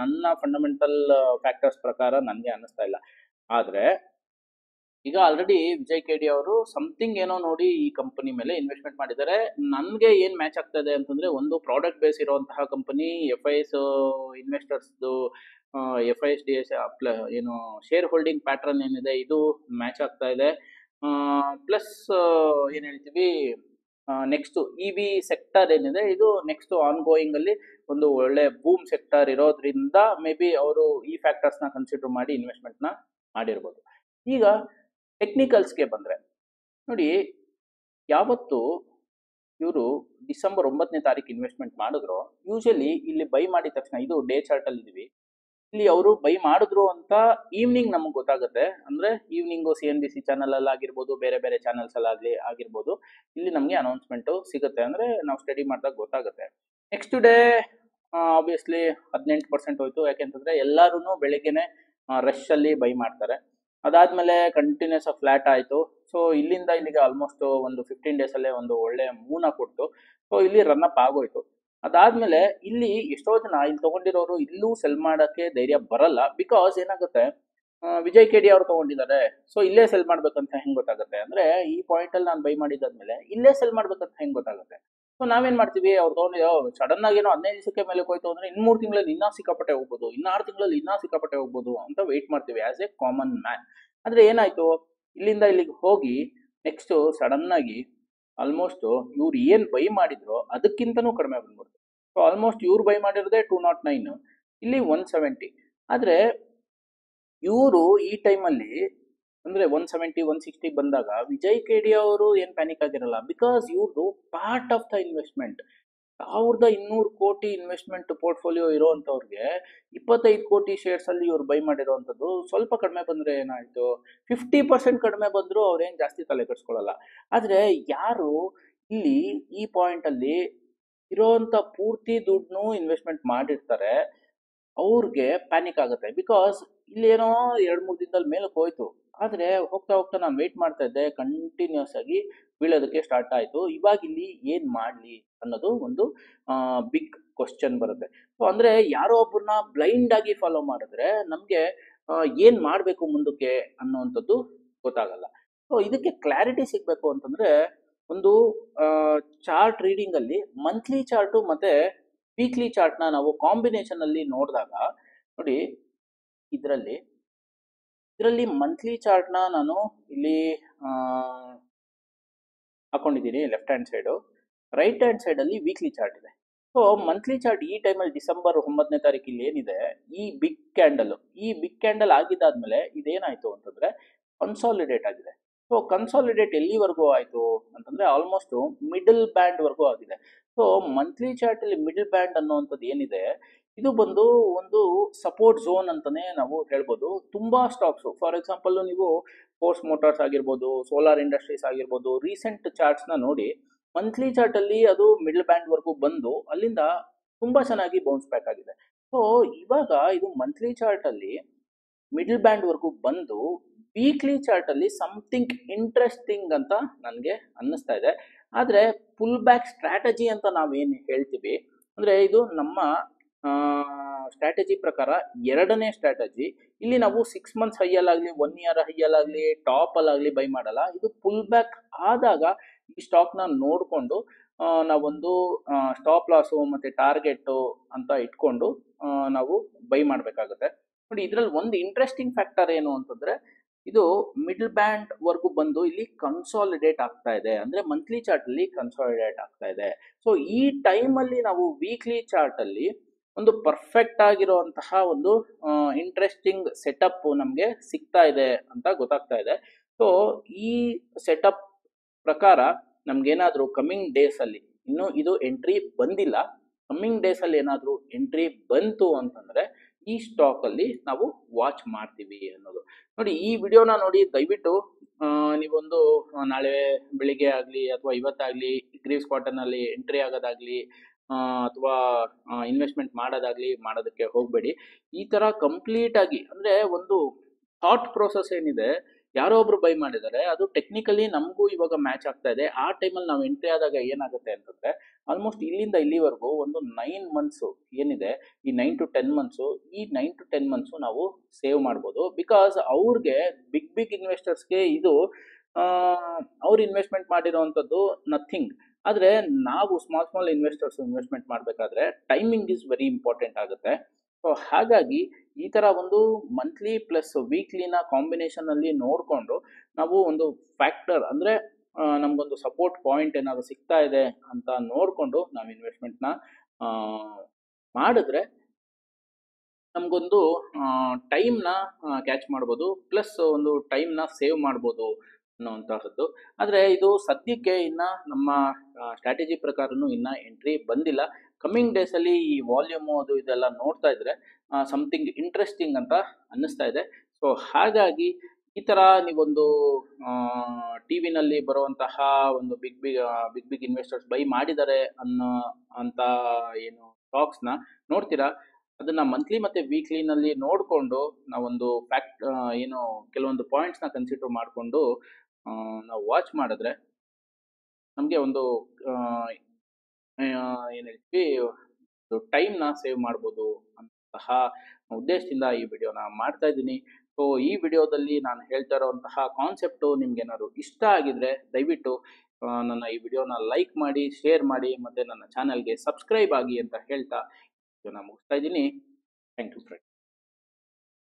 ನನ್ನ ಫಂಡಮೆಂಟಲ್ ಫ್ಯಾಕ್ಟರ್ಸ್ ಪ್ರಕಾರ ನನಗೆ ಅನ್ನಿಸ್ತಾ ಇಲ್ಲ. ಆದರೆ ಈಗ ಆಲ್ರೆಡಿ ವಿಜಯ್ ಕೇಡಿ ಅವರು ಸಮಥಿಂಗ್ ಏನೋ ನೋಡಿ ಈ ಕಂಪನಿ ಮೇಲೆ ಇನ್ವೆಸ್ಟ್ಮೆಂಟ್ ಮಾಡಿದ್ದಾರೆ. ನನಗೆ ಏನು ಮ್ಯಾಚ್ ಆಗ್ತಾ ಇದೆ ಅಂತಂದರೆ, ಒಂದು ಪ್ರಾಡಕ್ಟ್ ಬೇಸ್ ಇರುವಂತಹ ಕಂಪನಿ, FIs ಇನ್ವೆಸ್ಟರ್ಸ್ದು FIs DIs ಏನು ಶೇರ್ ಹೋಲ್ಡಿಂಗ್ ಪ್ಯಾಟ್ರನ್ ಏನಿದೆ ಇದು ಮ್ಯಾಚ್ ಆಗ್ತಾ ಇದೆ. ಪ್ಲಸ್ ಏನು ಹೇಳ್ತೀವಿ, ನೆಕ್ಸ್ಟ್ EV ಸೆಕ್ಟರ್ ಏನಿದೆ ಇದು ನೆಕ್ಸ್ಟ್ ಆನ್ಗೋಯಿಂಗ್ ಅಲ್ಲಿ ಒಂದು ಒಳ್ಳೆ ಬೂಮ್ ಸೆಕ್ಟರ್ ಇರೋದ್ರಿಂದ ಮೇ ಬಿ ಅವರು ಈ ಫ್ಯಾಕ್ಟರ್ಸ್ನ ಕನ್ಸಿಡರ್ ಮಾಡಿ ಇನ್ವೆಸ್ಟ್ಮೆಂಟ್ನ ಮಾಡಿರ್ಬೋದು. ಈಗ ಟೆಕ್ನಿಕಲ್ಸ್ಗೆ ಬಂದರೆ ನೋಡಿ, ಯಾವತ್ತು ಇವರು ಡಿಸೆಂಬರ್ 9 ಇನ್ವೆಸ್ಟ್ಮೆಂಟ್ ಮಾಡಿದ್ರು, ಯೂಶಲಿ ಇಲ್ಲಿ ಬೈ ಮಾಡಿದ ತಕ್ಷಣ, ಇದು ಡೇ ಚಾರ್ಟಲ್ಲಿ ಇದ್ದೀವಿ, ಇಲ್ಲಿ ಅವರು ಬೈ ಮಾಡಿದ್ರು ಅಂತ ಈವ್ನಿಂಗ್ ನಮಗೆ ಗೊತ್ತಾಗುತ್ತೆ. ಅಂದರೆ ಈವ್ನಿಂಗು CNBC ಚಾನಲಲ್ಲಿ ಆಗಿರ್ಬೋದು, ಬೇರೆ ಬೇರೆ ಚಾನಲ್ಸಲ್ಲಾಗಲಿ ಆಗಿರ್ಬೋದು, ಇಲ್ಲಿ ನಮಗೆ ಅನೌನ್ಸ್ಮೆಂಟು ಸಿಗುತ್ತೆ. ಅಂದರೆ ನಾವು ಸ್ಟಡಿ ಮಾಡಿದಾಗ ಗೊತ್ತಾಗುತ್ತೆ. ನೆಕ್ಸ್ಟ್ ಡೇ ಆಬ್ವಿಯಸ್ಲಿ 18% ಹೋಯಿತು. ಯಾಕೆಂತಂದರೆ ಎಲ್ಲರೂ ಬೆಳಗ್ಗೆನೆ ರಶಲ್ಲಿ ಬೈ ಮಾಡ್ತಾರೆ. ಅದಾದಮೇಲೆ ಕಂಟಿನ್ಯೂಸ್ ಫ್ಲ್ಯಾಟ್ ಆಯಿತು. ಸೊ ಇಲ್ಲಿಂದ ಇಲ್ಲಿಗೆ ಆಲ್ಮೋಸ್ಟ್ ಒಂದು 15 ಡೇಸಲ್ಲೇ ಒಂದು ಒಳ್ಳೆ ಮೂನ ಕೊಡ್ತು. ಸೊ ಇಲ್ಲಿ ರನ್ನಪ್ ಆಗೋಯ್ತು. ಅದಾದಮೇಲೆ ಇಲ್ಲಿ ಎಷ್ಟೋ ಜನ ಇಲ್ಲಿ ತೊಗೊಂಡಿರೋರು ಇಲ್ಲೂ ಸೆಲ್ ಮಾಡೋಕ್ಕೆ ಧೈರ್ಯ ಬರಲ್ಲ. ಬಿಕಾಸ್ ಏನಾಗುತ್ತೆ, ವಿಜಯ್ ಕೇಡಿ ಅವ್ರು ತೊಗೊಂಡಿದ್ದಾರೆ, ಸೊ ಇಲ್ಲೇ ಸೆಲ್ ಮಾಡ್ಬೇಕಂತ ಹೆಂಗೆ ಗೊತ್ತಾಗುತ್ತೆ? ಅಂದರೆ ಈ ಪಾಯಿಂಟಲ್ಲಿ ನಾನು ಬೈ ಮಾಡಿದ್ದಾದ್ಮೇಲೆ ಇಲ್ಲೇ ಸೆಲ್ ಮಾಡ್ಬೇಕಂತ ಹೆಂಗೆ ಗೊತ್ತಾಗುತ್ತೆ? ಸೊ ನಾವೇನು ಮಾಡ್ತೀವಿ, ಅವ್ರು ತೊಗೊಂಡಿರೋ ಸಡನ್ನಾಗಿ ಏನೋ 15 ದಿವಸಕ್ಕೆ ಮೇಲೆ ಹೋಯ್ತು ಅಂದರೆ ಇನ್ನು 3 ತಿಂಗಳಲ್ಲಿ ಇನ್ನೂ ಸಿಕ್ಕಾಪಟ್ಟೆ ಹೋಗ್ಬೋದು, ಇನ್ನು 6 ತಿಂಗಳಲ್ಲಿ ಇನ್ನೂ ಸಿಕ್ಕಾಪಟ್ಟೆ ಹೋಗ್ಬೋದು ಅಂತ ವೆಯ್ಟ್ ಮಾಡ್ತೀವಿ ಆ್ಯಸ್ ಎ ಕಾಮನ್ ಮ್ಯಾನ್. ಆದರೆ ಏನಾಯಿತು, ಇಲ್ಲಿಂದ ಇಲ್ಲಿಗೆ ಹೋಗಿ ನೆಕ್ಸ್ಟು ಸಡನ್ನಾಗಿ ಆಲ್ಮೋಸ್ಟು ಇವ್ರು ಏನು ಬೈ ಮಾಡಿದ್ರು ಅದಕ್ಕಿಂತನೂ ಕಡಿಮೆ ಬಂದ್ಬಿಡ್ತು. ಸೊ ಆಲ್ಮೋಸ್ಟ್ ಇವ್ರು ಬೈ ಮಾಡಿರೋದೇ 209, ಇಲ್ಲಿ 170. ಆದರೆ ಇವರು ಈ ಟೈಮಲ್ಲಿ ಅಂದರೆ 170, 160 ಬಂದಾಗ ವಿಜಯ್ ಕೇಡಿ ಅವರು ಏನು ಪ್ಯಾನಿಕ್ ಆಗಿರಲ್ಲ. ಬಿಕಾಸ್ ಇವ್ರದ್ದು ಪಾರ್ಟ್ ಆಫ್ ದ ಇನ್ವೆಸ್ಟ್ಮೆಂಟ್. 1200 ಕೋಟಿ ಇನ್ವೆಸ್ಟ್ಮೆಂಟ್ ಪೋರ್ಟ್ಫೋಲಿಯೋ ಇರೋವಂಥವ್ರಿಗೆ 25 ಕೋಟಿ ಶೇರ್ಸಲ್ಲಿ ಇವ್ರು ಬೈ ಮಾಡಿರೋವಂಥದ್ದು ಸ್ವಲ್ಪ ಕಡಿಮೆ ಬಂದರೆ ಏನಾಯಿತು, 50% ಕಡಿಮೆ ಬಂದರೂ ಅವ್ರೇನು ಜಾಸ್ತಿ ತಲೆ ಕೆಡಿಸ್ಕೊಳ್ಳಲ್ಲ. ಆದರೆ ಯಾರು ಇಲ್ಲಿ ಈ ಪಾಯಿಂಟಲ್ಲಿ ಇರೋವಂಥ ಪೂರ್ತಿ ದುಡ್ಡನ್ನು ಇನ್ವೆಸ್ಟ್ಮೆಂಟ್ ಮಾಡಿರ್ತಾರೆ ಅವ್ರಿಗೆ ಪ್ಯಾನಿಕ್ ಆಗುತ್ತೆ. ಬಿಕಾಸ್ ಇಲ್ಲೇನೋ 2-3 ದಿನದಲ್ಲಿ ಮೇಲಕ್ಕೆ ಹೋಯ್ತು. ಆದರೆ ಹೋಗ್ತಾ ಹೋಗ್ತಾ ನಾನು ವೆಯ್ಟ್ ಮಾಡ್ತಾ ಇದ್ದೆ, ಕಂಟಿನ್ಯೂಸ್ ಆಗಿ ಬೀಳೋದಕ್ಕೆ ಸ್ಟಾರ್ಟ್ ಆಯಿತು. ಇವಾಗ ಇಲ್ಲಿ ಏನು ಮಾಡಲಿ ಅನ್ನೋದು ಒಂದು ಬಿಗ್ ಕ್ವಶನ್ ಬರುತ್ತೆ. ಸೊ ಅಂದರೆ ಯಾರೋ ಒಬ್ಬರನ್ನ ಬ್ಲೈಂಡ್ ಆಗಿ ಫಾಲೋ ಮಾಡಿದ್ರೆ ನಮಗೆ ಏನು ಮಾಡಬೇಕು ಮುಂದಕ್ಕೆ ಅನ್ನೋವಂಥದ್ದು ಗೊತ್ತಾಗಲ್ಲ. ಸೊ ಇದಕ್ಕೆ ಕ್ಲಾರಿಟಿ ಸಿಗಬೇಕು ಅಂತಂದರೆ ಒಂದು ಚಾರ್ಟ್ ರೀಡಿಂಗಲ್ಲಿ ಮಂತ್ಲಿ ಚಾರ್ಟು ಮತ್ತು ವೀಕ್ಲಿ ಚಾರ್ಟ್ನ ನಾವು ಕಾಂಬಿನೇಷನಲ್ಲಿ ನೋಡಿದಾಗ ನೋಡಿ, ಇದರಲ್ಲಿ ಮಂತ್ಲಿ ಚಾರ್ಟ್ನ ನಾನು ಇಲ್ಲಿ ಹಾಕೊಂಡಿದ್ದೀನಿ left hand side. Right hand ಸೈಡಲ್ಲಿ ವೀಕ್ಲಿ ಚಾರ್ಟ್ ಇದೆ. ಸೊ ಮಂತ್ಲಿ ಚಾರ್ಟ್ ಈ ಟೈಮಲ್ಲಿ ಡಿಸೆಂಬರ್ 9ನೇ ತಾರೀಕು ಇಲ್ಲಿ ಏನಿದೆ, ಈ ಬಿಗ್ ಕ್ಯಾಂಡಲ್ ಆಗಿದ್ದಾದ್ಮೇಲೆ ಇದೇನಾಯಿತು ಅಂತಂದರೆ ಕನ್ಸಾಲಿಡೇಟ್ ಆಗಿದೆ. ಸೊ ಕನ್ಸಾಲಿಡೇಟ್ ಎಲ್ಲಿವರೆಗೂ ಆಯಿತು ಅಂತಂದರೆ ಆಲ್ಮೋಸ್ಟು ಮಿಡಲ್ ಬ್ಯಾಂಡ್ವರೆಗೂ ಆಗಿದೆ. ಸೊ ಮಂತ್ಲಿ ಚಾರ್ಟಲ್ಲಿ ಮಿಡಲ್ ಬ್ಯಾಂಡ್ ಅನ್ನೋವಂಥದ್ದು ಏನಿದೆ, ಇದು ಬಂದು ಒಂದು ಸಪೋರ್ಟ್ ಝೋನ್ ಅಂತಲೇ ನಾವು ಹೇಳ್ಬೋದು. ತುಂಬ ಸ್ಟಾಕ್ಸು, ಫಾರ್ ಎಕ್ಸಾಂಪಲ್ ನೀವು ಫೋರ್ಸ್ ಮೋಟಾರ್ಸ್ ಆಗಿರ್ಬೋದು, ಸೋಲಾರ್ ಇಂಡಸ್ಟ್ರೀಸ್ ಆಗಿರ್ಬೋದು, ರೀಸೆಂಟ್ ಚಾರ್ಟ್ಸ್ನ ನೋಡಿ, ಮಂತ್ಲಿ ಚಾರ್ಟಲ್ಲಿ ಅದು ಮಿಡಲ್ ಬ್ಯಾಂಡ್ವರೆಗೂ ಬಂದು ಅಲ್ಲಿಂದ ತುಂಬ ಚೆನ್ನಾಗಿ ಬೌನ್ಸ್ ಬ್ಯಾಕ್ ಆಗಿದೆ. ಸೊ ಇವಾಗ ಇದು ಮಂತ್ಲಿ ಚಾರ್ಟಲ್ಲಿ ಮಿಡಲ್ ಬ್ಯಾಂಡ್ವರೆಗೂ ಬಂದು ವೀಕ್ಲಿ ಚಾರ್ಟಲ್ಲಿ ಸಮಥಿಂಗ್ ಇಂಟ್ರೆಸ್ಟಿಂಗ್ ಅಂತ ನನಗೆ ಅನ್ನಿಸ್ತಾ ಇದೆ. ಆದರೆ ಪುಲ್ ಬ್ಯಾಕ್ ಸ್ಟ್ರಾಟಜಿ ಅಂತ ನಾವೇನು ಹೇಳ್ತೀವಿ ಅಂದರೆ ಇದು ನಮ್ಮ ಸ್ಟ್ರಾಟಜಿ ಪ್ರಕಾರ ಎರಡನೇ ಸ್ಟ್ರಾಟಜಿ. ಇಲ್ಲಿ ನಾವು 6 ಮಂತ್ಸ್ ಹೈಯಲ್ಲಾಗಲಿ 1 ಇಯರ್ ಹೈಯಲ್ಲಾಗಲಿ ಟಾಪಲ್ಲಾಗಲಿ ಬೈ ಮಾಡಲ್ಲ. ಇದು ಪುಲ್ ಬ್ಯಾಕ್ ಆದಾಗ ಈ ಸ್ಟಾಕ್ನ ನೋಡಿಕೊಂಡು ನಾವೊಂದು ಸ್ಟಾಪ್ ಲಾಸು ಮತ್ತು ಟಾರ್ಗೆಟು ಅಂತ ಇಟ್ಕೊಂಡು ನಾವು ಬೈ ಮಾಡಬೇಕಾಗುತ್ತೆ. ನೋಡಿ, ಇದರಲ್ಲಿ ಒಂದು ಇಂಟ್ರೆಸ್ಟಿಂಗ್ ಫ್ಯಾಕ್ಟರ್ ಏನು ಅಂತಂದರೆ ಇದು ಮಿಡಲ್ ಬ್ಯಾಂಡ್ವರೆಗೂ ಬಂದು ಇಲ್ಲಿ ಕನ್ಸಾಲಿಡೇಟ್ ಆಗ್ತಾ ಇದೆ, ಅಂದರೆ ಮಂತ್ಲಿ ಚಾರ್ಟಲ್ಲಿ ಕನ್ಸಾಲಿಡೇಟ್ ಆಗ್ತಾ ಇದೆ. ಸೊ ಈ ಟೈಮಲ್ಲಿ ನಾವು ವೀಕ್ಲಿ ಚಾರ್ಟಲ್ಲಿ ಒಂದು ಪರ್ಫೆಕ್ಟ್ ಆಗಿರುವಂತಹ ಒಂದು ಇಂಟ್ರೆಸ್ಟಿಂಗ್ ಸೆಟಪ್ ನಮಗೆ ಸಿಗ್ತಾ ಇದೆ ಅಂತ ಗೊತ್ತಾಗ್ತಾ ಇದೆ. ಸೊ ಈ ಸೆಟಪ್ ಪ್ರಕಾರ ನಮಗೇನಾದರೂ ಕಮ್ಮಿಂಗ್ ಡೇಸಲ್ಲಿ, ಇನ್ನೂ ಇದು ಎಂಟ್ರಿ ಬಂದಿಲ್ಲ, ಕಮ್ಮಿಂಗ್ ಡೇಸಲ್ಲಿ ಏನಾದರೂ ಎಂಟ್ರಿ ಬಂತು ಅಂತಂದರೆ ಈ ಸ್ಟಾಕಲ್ಲಿ ನಾವು ವಾಚ್ ಮಾಡ್ತೀವಿ ಅನ್ನೋದು. ನೋಡಿ, ಈ ವಿಡಿಯೋನ ನೋಡಿ ದಯವಿಟ್ಟು ನೀವೊಂದು ನಾಳೆ ಬೆಳಿಗ್ಗೆ ಆಗಲಿ ಅಥವಾ ಇವತ್ತಾಗಲಿ ಗ್ರೀವ್ಸ್ ಕ್ವಾರ್ಟರ್ನಲ್ಲಿ ಎಂಟ್ರಿ ಆಗೋದಾಗಲಿ ಅಥವಾ ಇನ್ವೆಸ್ಟ್ಮೆಂಟ್ ಮಾಡೋದಕ್ಕೆ ಹೋಗಬೇಡಿ. ಈ ಥರ ಕಂಪ್ಲೀಟಾಗಿ ಅಂದರೆ ಒಂದು ಥಾಟ್ ಪ್ರೋಸೆಸ್ ಏನಿದೆ, ಯಾರೋ ಒಬ್ರು ಬೈ ಮಾಡಿದ್ದಾರೆ, ಅದು ಟೆಕ್ನಿಕಲಿ ನಮಗೂ ಇವಾಗ ಮ್ಯಾಚ್ ಆಗ್ತಾ ಇದೆ. ಆ ಟೈಮಲ್ಲಿ ನಾವು ಎಂಟ್ರಿ ಆದಾಗ ಏನಾಗುತ್ತೆ ಅಂತಂದರೆ ಆಲ್ಮೋಸ್ಟ್ ಇಲ್ಲಿಂದ ಇಲ್ಲಿವರೆಗೂ ಒಂದು 9 ಮಂತ್ಸು ಏನಿದೆ, ಈ 9 to 10 ಮಂತ್ಸು, ಈ 9 to 10 ಮಂತ್ಸು ನಾವು ಸೇವ್ ಮಾಡ್ಬೋದು. ಬಿಕಾಸ್ ಅವ್ರಿಗೆ ಬಿಗ್ ಇನ್ವೆಸ್ಟರ್ಸ್ಗೆ ಇದು ಅವ್ರು ಇನ್ವೆಸ್ಟ್ಮೆಂಟ್ ಮಾಡಿರೋವಂಥದ್ದು ನಥಿಂಗ್. ಆದರೆ ನಾವು ಸ್ಮಾಲ್ ಇನ್ವೆಸ್ಟರ್ಸ್ ಇನ್ವೆಸ್ಟ್ಮೆಂಟ್ ಮಾಡಬೇಕಾದ್ರೆ ಟೈಮಿಂಗ್ ಈಸ್ ವೆರಿ ಇಂಪಾರ್ಟೆಂಟ್ ಆಗುತ್ತೆ. ಸೊ ಹಾಗಾಗಿ ಈ ಥರ ಒಂದು ಮಂತ್ಲಿ ಪ್ಲಸ್ ವೀಕ್ಲಿನ ಕಾಂಬಿನೇಷನಲ್ಲಿ ನೋಡಿಕೊಂಡು ನಾವು ಒಂದು ಫ್ಯಾಕ್ಟರ್ ಅಂದರೆ ನಮಗೊಂದು ಸಪೋರ್ಟ್ ಪಾಯಿಂಟ್ ಏನಾದರೂ ಸಿಗ್ತಾ ಇದೆ ಅಂತ ನೋಡಿಕೊಂಡು ನಾವು ಇನ್ವೆಸ್ಟ್ಮೆಂಟ್ನ ಮಾಡಿದ್ರೆ ನಮಗೊಂದು ಟೈಮ್ನ ಕ್ಯಾಚ್ ಮಾಡ್ಬೋದು, ಪ್ಲಸ್ ಒಂದು ಟೈಮ್ನ ಸೇವ್ ಮಾಡ್ಬೋದು ಅನ್ನೋವಂತಹದ್ದು. ಆದರೆ ಇದು ಸದ್ಯಕ್ಕೆ ಇನ್ನು ನಮ್ಮ ಸ್ಟ್ರಾಟಜಿ ಪ್ರಕಾರನೂ ಇನ್ನು ಎಂಟ್ರಿ ಬಂದಿಲ್ಲ. ಕಮ್ಮಿಂಗ್ ಡೇಸಲ್ಲಿ ಈ ವಾಲ್ಯೂಮು ಅದು ಇದೆಲ್ಲ ನೋಡ್ತಾ ಇದ್ರೆ ಸಮಥಿಂಗ್ ಇಂಟ್ರೆಸ್ಟಿಂಗ್ ಅಂತ ಅನ್ನಿಸ್ತಾ ಇದೆ. ಸೊ ಹಾಗಾಗಿ ಈ ಥರ ನೀವೊಂದು ಟಿ ವಿನಲ್ಲಿ ಬರುವಂತಹ ಒಂದು ಬಿಗ್ ಇನ್ವೆಸ್ಟರ್ಸ್ ಬೈ ಮಾಡಿದ್ದಾರೆ ಅಂತ ಏನು ಸ್ಟಾಕ್ಸ್ನ ನೋಡ್ತೀರಾ, ಅದನ್ನು ಮಂತ್ಲಿ ಮತ್ತು ವೀಕ್ಲಿನಲ್ಲಿ ನೋಡಿಕೊಂಡು ನಾವೊಂದು ಏನು ಕೆಲವೊಂದು ಪಾಯಿಂಟ್ಸ್ನ ಕನ್ಸಿಡರ್ ಮಾಡಿಕೊಂಡು ನಾವು ವಾಚ್ ಮಾಡಿದ್ರೆ ನಮಗೆ ಒಂದು ಏನು ಹೇಳ್ತೀವಿ, ಟೈಮ್ನ ಸೇವ್ ಮಾಡ್ಬೋದು ಅಂತಹ ಉದ್ದೇಶದಿಂದ ಈ ವಿಡಿಯೋನ ಮಾಡ್ತಾ ಇದ್ದೀನಿ. ಸೊ ಈ ವಿಡಿಯೋದಲ್ಲಿ ನಾನು ಹೇಳ್ತಾ ಇರೋವಂತಹ ಕಾನ್ಸೆಪ್ಟು ನಿಮ್ಗೇನಾದ್ರು ಇಷ್ಟ ಆಗಿದ್ರೆ ದಯವಿಟ್ಟು ನನ್ನ ಈ ವಿಡಿಯೋನ ಲೈಕ್ ಮಾಡಿ, ಶೇರ್ ಮಾಡಿ, ಮತ್ತು ನನ್ನ ಚಾನಲ್ಗೆ ಸಬ್ಸ್ಕ್ರೈಬ್ ಆಗಿ ಅಂತ ಹೇಳ್ತಾ ವಿಡಿಯೋನ ಮುಗಿಸ್ತಾ ಇದ್ದೀನಿ. Thank you friends.